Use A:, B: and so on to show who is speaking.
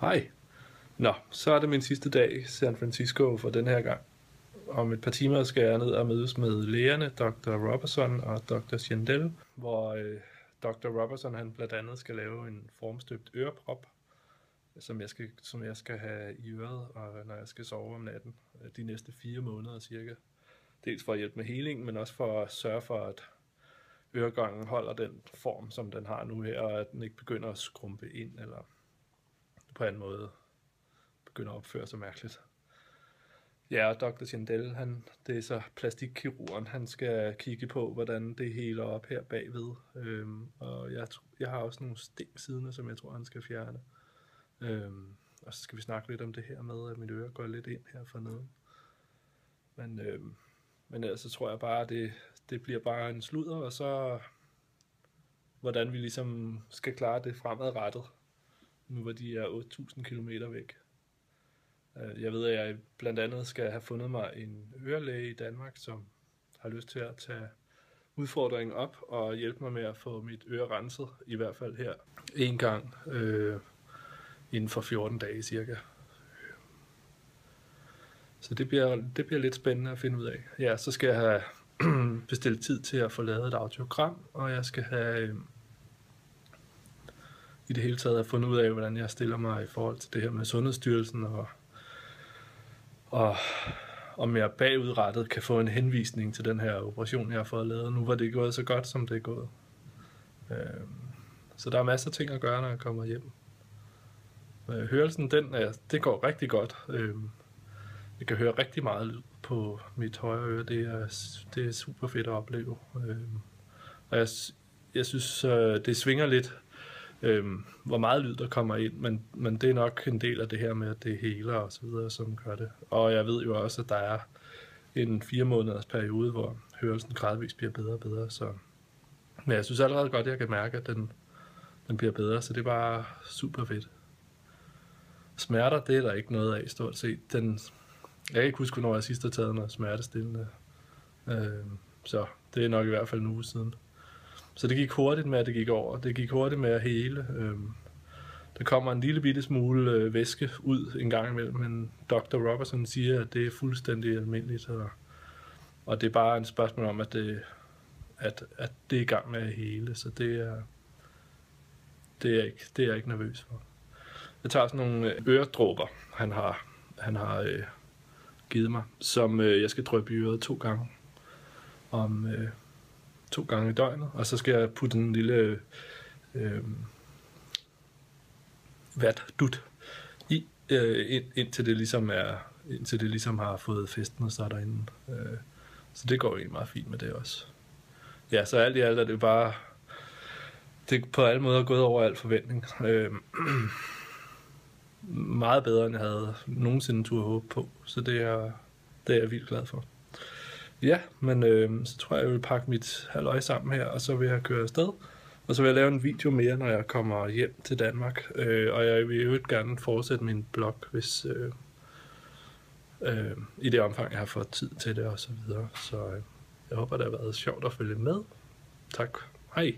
A: Hej. Nå, så er det min sidste dag i San Francisco for den her gang. Om et par timer skal jeg ned og mødes med lægerne, Dr. Robertson og Dr. Schendell, hvor Dr. Robertson han blandt andet skal lave en formstøbt øreprop, som jeg skal have i øret, og når jeg skal sove om natten de næste 4 måneder cirka. Dels for at hjælpe med helingen, men også for at sørge for, at øregangen holder den form, som den har nu her, og at den ikke begynder at skrumpe ind, eller på en måde begynder at opføre sig mærkeligt. Ja, og Dr. Schendell, det er så plastikkirurgen, han skal kigge på, hvordan det heler op her bagved. Og jeg har også nogle sting siddende, som jeg tror, han skal fjerne. Og så skal vi snakke lidt om det her med, at mit øre går lidt ind her forneden. Men ellers så tror jeg bare, at det bliver bare en sludder, og så hvordan vi ligesom skal klare det fremadrettet, nu hvor de er 8.000 kilometer væk. Jeg ved, at jeg blandt andet skal have fundet mig en ørelæge i Danmark, som har lyst til at tage udfordringen op og hjælpe mig med at få mit øre renset, i hvert fald her en gang inden for 14 dage cirka. Så det bliver lidt spændende at finde ud af. Ja, så skal jeg have bestilt tid til at få lavet et audiogram, og jeg skal have i det hele taget have fundet ud af, hvordan jeg stiller mig i forhold til det her med Sundhedsstyrelsen, og om jeg bagudrettet kan få en henvisning til den her operation, jeg har fået lavet. Nu var det gået så godt, som det er gået. Så der er masser af ting at gøre, når jeg kommer hjem. Hørelsen, det går rigtig godt. Jeg kan høre rigtig meget lyd på mit højre øre. Det er super fedt at opleve. Og jeg synes, det svinger lidt, hvor meget lyd der kommer ind, men det er nok en del af det her med, at det heler og så videre, som gør det. Og jeg ved jo også, at der er en 4 måneders periode, hvor hørelsen gradvist bliver bedre og bedre. Men jeg synes allerede godt, at jeg kan mærke, at den bliver bedre, så det er bare super fedt. Smerter, det er der ikke noget af, stort set. Jeg kan ikke huske, hvornår jeg sidst har taget noget smertestillende. Så det er nok i hvert fald en uge siden. Så det gik hurtigt med, at det gik over. Det gik hurtigt med at hele. Der kommer en lille bitte smule væske ud en gang imellem, men Dr. Robertson siger, at det er fuldstændig almindeligt. Og det er bare en spørgsmål om, at det er i gang med at hele. Så det er jeg ikke nervøs for. Jeg tager sådan nogle øredråber, han har givet mig, som jeg skal dryppe i øret 2 gange. 2 gange i døgnet, og så skal jeg putte en lille vatdut i, indtil det ligesom har fået fæstnet sig derinde. Så det går egentlig meget fint med det også. Ja, så alt i alt er det bare, det er på alle måder gået over al forventning. Meget bedre, end jeg havde nogensinde turde håbe på, så det er jeg vildt glad for. Ja, men så tror jeg vil pakke mit halløj sammen her, og så vil jeg køre afsted. Og så vil jeg lave en video mere, når jeg kommer hjem til Danmark. Og jeg vil jo gerne fortsætte min blog, hvis i det omfang, jeg har fået tid til det og så videre. Så jeg håber, det har været sjovt at følge med. Tak. Hej.